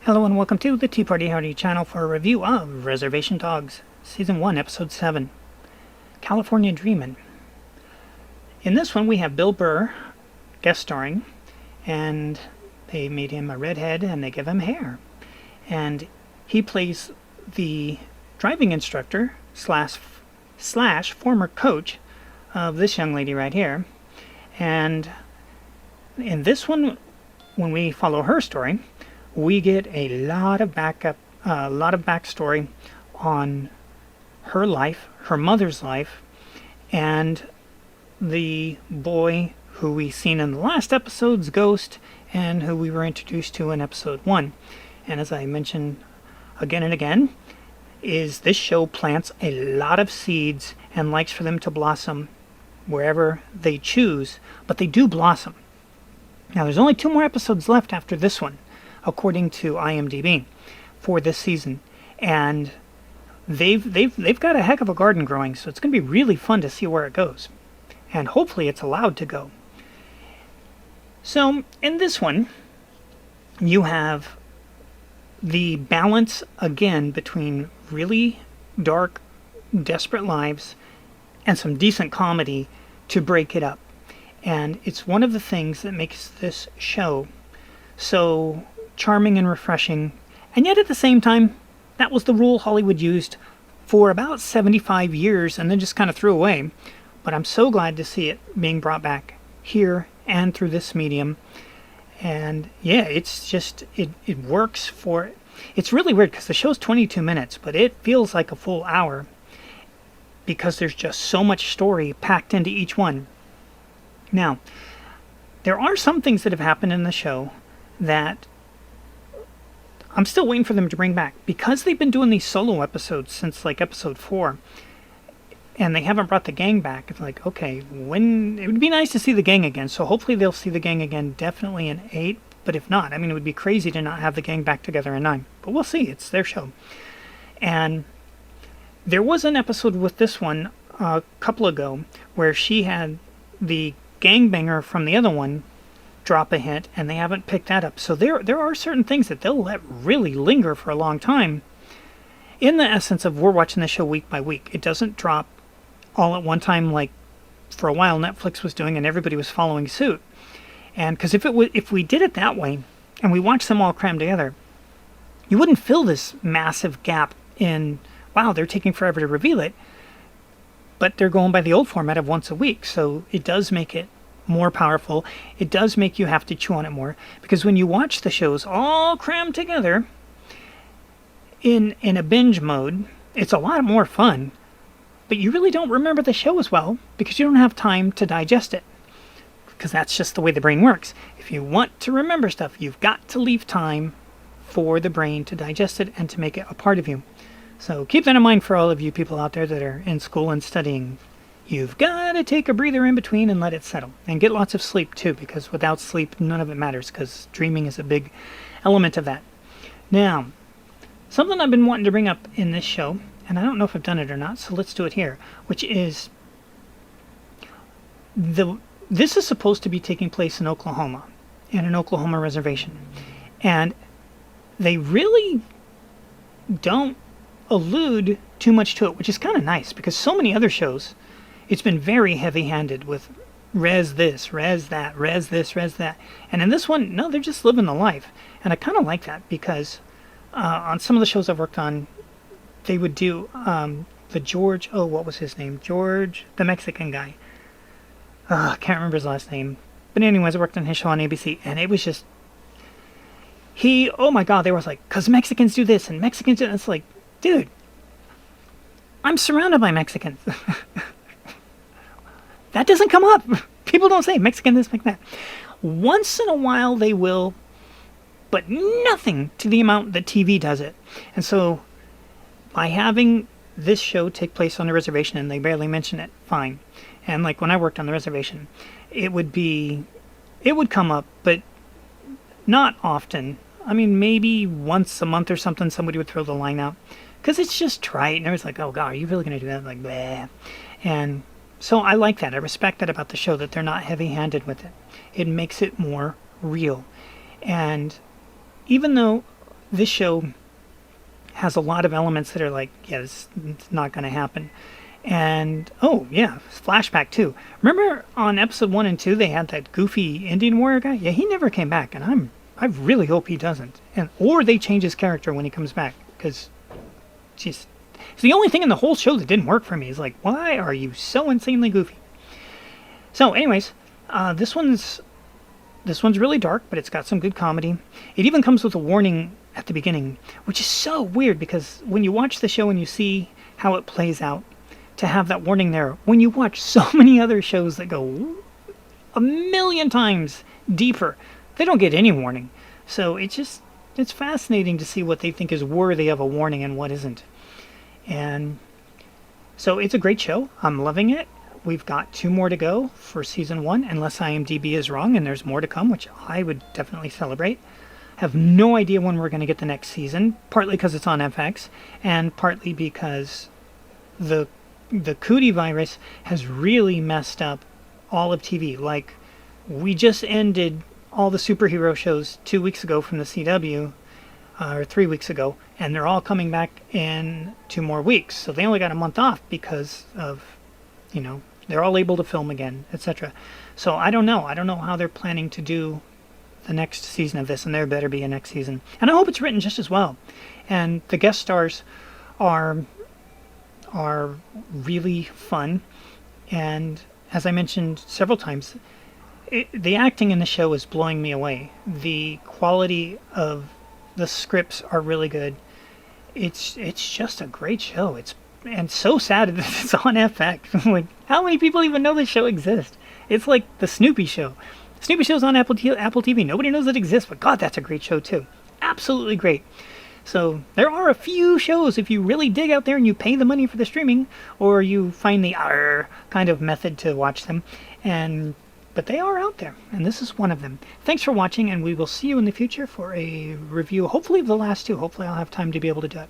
Hello and welcome to the Tea Party Howdy channel for a review of Reservation Dogs, Season 1, Episode 7, California Dreamin'. In this one we have Bill Burr guest starring, and they made him a redhead and they give him hair. And he plays the driving instructor slash former coach of this young lady right here. And in this one, when we follow her story, we get a lot of backstory on her life, her mother's life, and the boy who we seen in the last episode's Ghost and who we were introduced to in episode 1. And as I mentioned again and again, is this show plants a lot of seeds and likes for them to blossom wherever they choose, but they do blossom. Now there's only 2 more episodes left after this one, according to IMDb, for this season, and they've got a heck of a garden growing, so it's going to be really fun to see where it goes, and hopefully it's allowed to go. So in this one, you have the balance again between really dark, desperate lives and some decent comedy to break it up, and it's one of the things that makes this show so charming and refreshing, and yet at the same time, that was the rule Hollywood used for about 75 years and then just kind of threw away. But I'm so glad to see it being brought back here and through this medium. And yeah, it's just, it works for, it's really weird because the show's 22 minutes, but it feels like a full hour because there's just so much story packed into each one. Now, there are some things that have happened in the show that I'm still waiting for them to bring back, because they've been doing these solo episodes since like episode 4, and they haven't brought the gang back. It's like, okay, when it would be nice to see the gang again, so hopefully they'll see the gang again definitely in 8, but if not, I mean, it would be crazy to not have the gang back together in 9, but we'll see. It's their show. And there was an episode with this one a couple ago where she had the gangbanger from the other one drop a hint, and they haven't picked that up. So there are certain things that they'll let really linger for a long time, in the essence of we're watching the show week by week. It doesn't drop all at one time like for a while Netflix was doing and everybody was following suit. And because if we did it that way and we watched them all crammed together, you wouldn't fill this massive gap in, wow, they're taking forever to reveal it, but they're going by the old format of once a week. So it does make it more powerful. It does make you have to chew on it more, because when you watch the shows all crammed together in a binge mode, it's a lot more fun, but you really don't remember the show as well because you don't have time to digest it, because that's just the way the brain works. If you want to remember stuff, you've got to leave time for the brain to digest it and to make it a part of you. So keep that in mind for all of you people out there that are in school and studying. You've got to take a breather in between and let it settle. And get lots of sleep too, because without sleep, none of it matters, because dreaming is a big element of that. Now, something I've been wanting to bring up in this show, and I don't know if I've done it or not, so let's do it here, which is this is supposed to be taking place in Oklahoma, in an Oklahoma reservation. And they really don't allude too much to it, which is kind of nice, because so many other shows, it's been very heavy-handed with res this, res that, res this, res that. And in this one, no, they're just living the life. And I kind of like that, because on some of the shows I've worked on, they would do the George, what was his name? George, the Mexican guy. I can't remember his last name. But anyways, I worked on his show on ABC, and it was just, oh my God, they were like, because Mexicans do this, and Mexicans do that. It's like, dude, I'm surrounded by Mexicans. That doesn't come up. People don't say Mexican this, Mexican that. Once in a while they will, but nothing to the amount that TV does it. And so by having this show take place on the reservation, and they barely mention it, fine. And like when I worked on the reservation, it would come up, but not often. I mean, maybe once a month or something, somebody would throw the line out, because it's just trite, and everyone's like, oh God, are you really going to do that? I'm like, bleh. And so I like that. I respect that about the show, that they're not heavy-handed with it. It makes it more real. And even though this show has a lot of elements that are like, yeah, it's not going to happen. And oh yeah, flashback too. Remember on episode 1 and 2 they had that goofy Indian warrior guy? Yeah, he never came back, and I really hope he doesn't. And or they change his character when he comes back, because just it's the only thing in the whole show that didn't work for me. Is like, why are you so insanely goofy? So, anyways, this one's really dark, but it's got some good comedy. It even comes with a warning at the beginning, which is so weird because when you watch the show and you see how it plays out, to have that warning there, when you watch so many other shows that go a million times deeper, they don't get any warning. So it's fascinating to see what they think is worthy of a warning and what isn't. And so it's a great show. I'm loving it. We've got 2 more to go for season 1, unless IMDb is wrong and there's more to come, which I would definitely celebrate. Have no idea when we're going to get the next season, partly because it's on FX, and partly because the cootie virus has really messed up all of TV. Like, we just ended all the superhero shows 2 weeks ago from the CW, or 3 weeks ago, and they're all coming back in 2 more weeks. So they only got a month off because of, they're all able to film again, etc. So I don't know. I don't know how they're planning to do the next season of this, and there better be a next season. And I hope it's written just as well. And the guest stars are really fun, and as I mentioned several times, the acting in the show is blowing me away. The quality of the scripts are really good. It's just a great show. And so sad that it's on FX. Like, how many people even know this show exists? It's like the Snoopy show. Snoopy show's on Apple TV. Nobody knows it exists, but God, that's a great show too. Absolutely great. So there are a few shows, if you really dig out there and you pay the money for the streaming, or you find the kind of method to watch them, but they are out there, and this is one of them. Thanks for watching, and we will see you in the future for a review, hopefully of the last 2. Hopefully I'll have time to be able to do it.